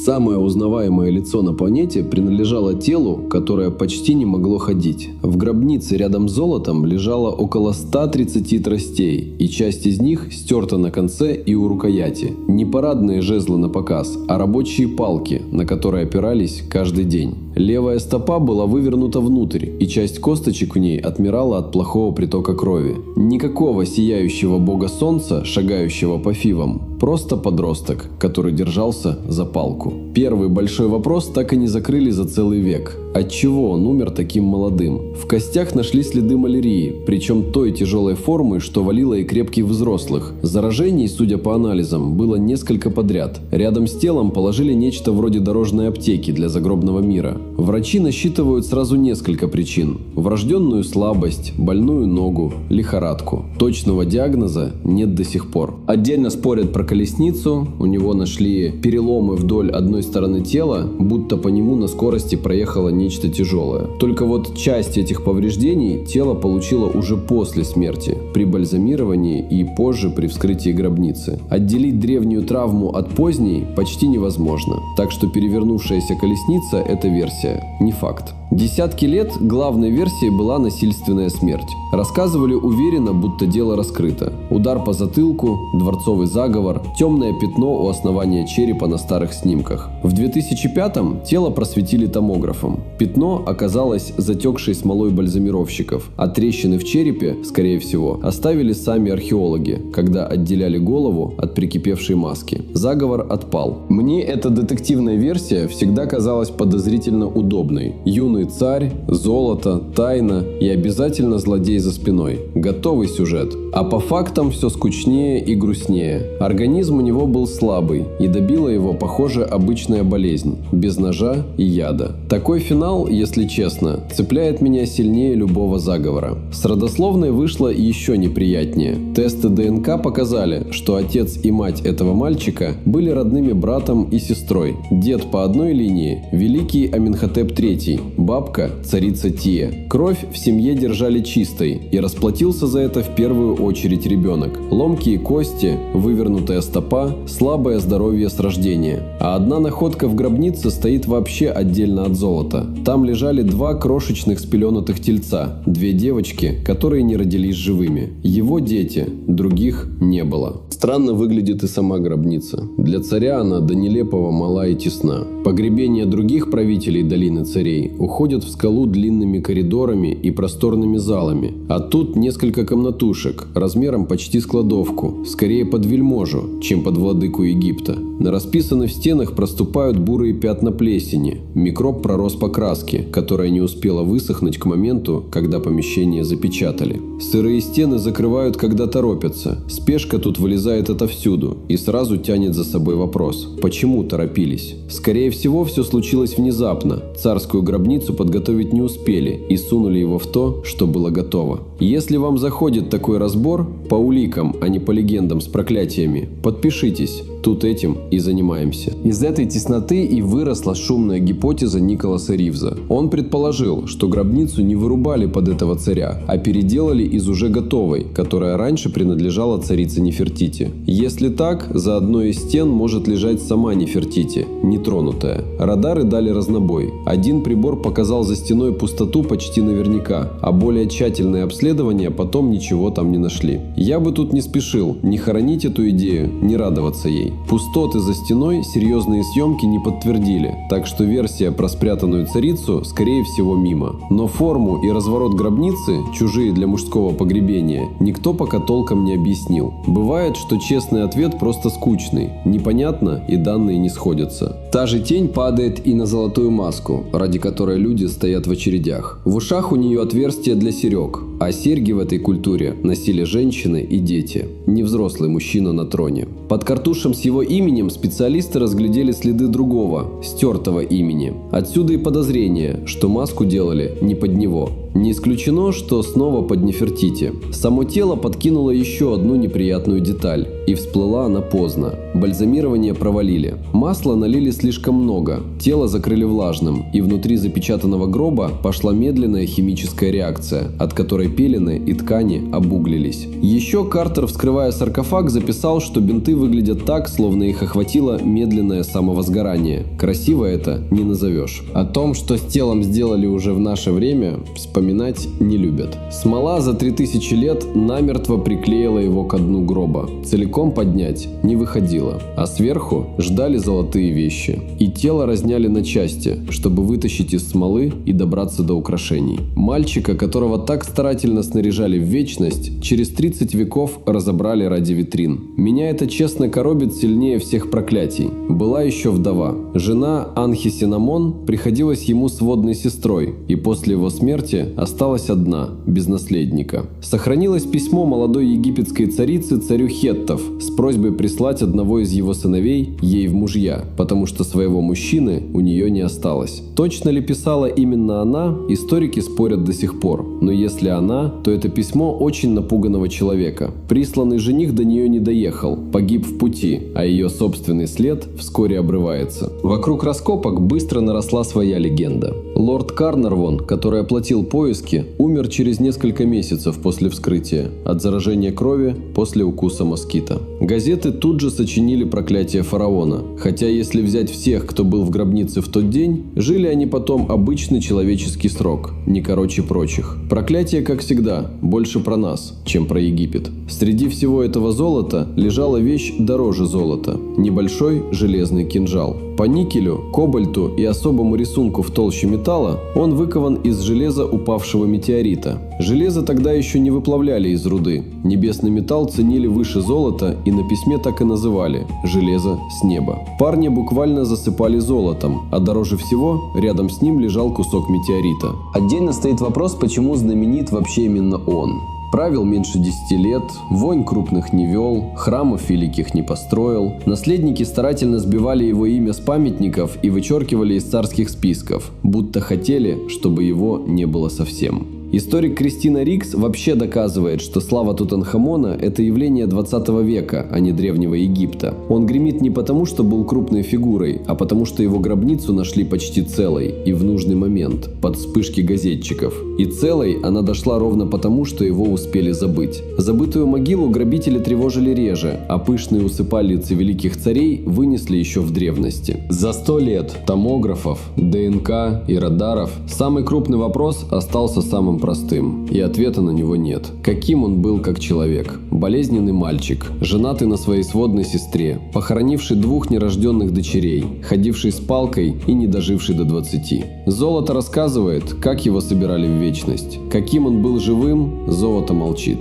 Самое узнаваемое лицо на планете принадлежало телу, которое почти не могло ходить. В гробнице рядом с золотом лежало около 130 тростей, и часть из них стерта на конце и у рукояти. Не парадные жезлы на показ, а рабочие палки, на которые опирались каждый день. Левая стопа была вывернута внутрь, и часть косточек в ней отмирала от плохого притока крови. Никакого сияющего бога солнца, шагающего по фивам, просто подросток, который держался за палку. Первый большой вопрос так и не закрыли за целый век. Отчего он умер таким молодым? В костях нашли следы малярии, причем той тяжелой формы, что валило и крепких взрослых. Заражений, судя по анализам, было несколько подряд. Рядом с телом положили нечто вроде дорожной аптеки для загробного мира. Врачи насчитывают сразу несколько причин. Врожденную слабость, больную ногу, лихорадку. Точного диагноза нет до сих пор. Отдельно спорят про колесницу. У него нашли переломы вдоль одной стороны тела, будто по нему на скорости проехало нечто тяжелое. Только вот часть этих повреждений тело получило уже после смерти, при бальзамировании и позже при вскрытии гробницы. Отделить древнюю травму от поздней почти невозможно. Так что перевернувшаяся колесница – это версия, не факт. Десятки лет главной версией была насильственная смерть. Рассказывали уверенно, будто дело раскрыто. Удар по затылку, дворцовый заговор, темное пятно у основания черепа на старых снимках. В 2005-м тело просветили томографом. Пятно оказалось затекшей смолой бальзамировщиков, а трещины в черепе, скорее всего, оставили сами археологи, когда отделяли голову от прикипевшей маски. Заговор отпал. Мне эта детективная версия всегда казалась подозрительно удобной. Юный царь, золото, тайна и обязательно злодей за спиной. Готовый сюжет. А по фактам все скучнее и грустнее. Организм у него был слабый, и добила его, похоже, обычная болезнь, без ножа и яда. Такой финал, если честно, цепляет меня сильнее любого заговора. С родословной вышло еще неприятнее. Тесты ДНК показали, что отец и мать этого мальчика были родными братом и сестрой. Дед по одной линии – великий Аменхотеп III, бабка – царица Тия. Кровь в семье держали чистой, и расплатился за это в первую очередь ребенок. Ломкие кости, вывернутая стопа, слабое здоровье с рождения. А одна находка в гробнице стоит вообще отдельно от золота. Там лежали два крошечных спеленутых тельца, две девочки, которые не родились живыми. Его дети, других не было. Странно выглядит и сама гробница. Для царя она до нелепого мала и тесна. Погребения других правителей долины царей уходят в скалу длинными коридорами и просторными залами. А тут несколько комнатушек, размером почти с кладовку, скорее под вельможу, чем под владыку Египта. На расписанных стенах проступают бурые пятна плесени. Микроб пророс по краске, которая не успела высохнуть к моменту, когда помещение запечатали. Сырые стены закрывают, когда торопятся. Спешка тут вылезает отовсюду и сразу тянет за собой вопрос: почему торопились? Скорее всего, все случилось внезапно. Царскую гробницу подготовить не успели и сунули его в то, что было готово. Если вам заходит такой разбор по уликам, а не по легендам с проклятиями, подпишитесь. Тут этим и занимаемся. Из этой тесноты и выросла шумная гипотеза Николаса Ривза. Он предположил, что гробницу не вырубали под этого царя, а переделали из уже готовой, которая раньше принадлежала царице Нефертити. Если так, за одной из стен может лежать сама Нефертити, нетронутая. Радары дали разнобой. Один прибор показал за стеной пустоту почти наверняка, а более тщательное обследование потом ничего там не нашли. Я бы тут не спешил ни хоронить эту идею, ни радоваться ей. Пустоты за стеной серьезные съемки не подтвердили, так что версия про спрятанную царицу скорее всего мимо. Но форму и разворот гробницы, чужие для мужского погребения, никто пока толком не объяснил. Бывает, что честный ответ просто скучный, непонятно и данные не сходятся. Та же тень падает и на золотую маску, ради которой люди стоят в очередях. В ушах у нее отверстие для серег, а серьги в этой культуре носили женщины и дети, не взрослый мужчина на троне. Под картушем с его именем специалисты разглядели следы другого, стертого имени. Отсюда и подозрение, что маску делали не под него. Не исключено, что снова под Нефертити. Само тело подкинуло еще одну неприятную деталь, и всплыла она поздно. Бальзамирование провалили. Масла налили слишком много, тело закрыли влажным, и внутри запечатанного гроба пошла медленная химическая реакция, от которой пелены и ткани обуглились. Еще Картер, вскрывая саркофаг, записал, что бинты выглядят так, словно их охватило медленное самовозгорание. Красиво это не назовешь. О том, что с телом сделали уже в наше время, вспоминать не любят. Смола за 3000 лет намертво приклеила его к дну гроба. Целиком поднять не выходило, а сверху ждали золотые вещи. И тело разняли на части, чтобы вытащить из смолы и добраться до украшений. Мальчика, которого так старательно снаряжали в вечность, через 30 веков разобрали ради витрин. Меня это честно коробит сильнее всех проклятий. Была еще вдова. Жена Анхисинамон приходилась ему сводной сестрой, и после его смерти осталась одна, без наследника. Сохранилось письмо молодой египетской царицы царю Хеттов с просьбой прислать одного из его сыновей ей в мужья, потому что своего мужчины у нее не осталось. Точно ли писала именно она, историки спорят до сих пор. Но если она, то это письмо очень напуганного человека. Присланный жених до нее не доехал, погиб в пути, а ее собственный след вскоре обрывается. Вокруг раскопок быстро наросла своя легенда. Лорд Карнарвон, который оплатил поиски, умер через несколько месяцев после вскрытия от заражения крови после укуса москита. Газеты тут же сочинили проклятие фараона, хотя если взять всех, кто был в гробнице в тот день, жили они потом обычный человеческий срок, не короче прочих. Проклятие, как всегда, больше про нас, чем про Египет. Среди всего этого золота лежала вещь дороже золота – небольшой железный кинжал. По никелю, кобальту и особому рисунку в толще металла он выкован из железа упавшего метеорита. Железо тогда еще не выплавляли из руды. Небесный металл ценили выше золота и на письме так и называли – железо с неба. Парня буквально засыпали золотом, а дороже всего рядом с ним лежал кусок метеорита. Отдельно стоит вопрос, почему знаменит вообще именно он. Правил меньше 10 лет, войн крупных не вел, храмов великих не построил. Наследники старательно сбивали его имя с памятников и вычеркивали из царских списков, будто хотели, чтобы его не было совсем. Историк Кристина Рикс вообще доказывает, что слава Тутанхамона – это явление 20 века, а не Древнего Египта. Он гремит не потому, что был крупной фигурой, а потому, что его гробницу нашли почти целой и в нужный момент, под вспышки газетчиков. И целой она дошла ровно потому, что его успели забыть. Забытую могилу грабители тревожили реже, а пышные усыпальницы великих царей вынесли еще в древности. За 100 лет томографов, ДНК и радаров самый крупный вопрос остался самым простым, и ответа на него нет. Каким он был как человек? Болезненный мальчик, женатый на своей сводной сестре, похоронивший 2 нерожденных дочерей, ходивший с палкой и не доживший до 20. Золото рассказывает, как его собирали в вечность. Каким он был живым, золото молчит.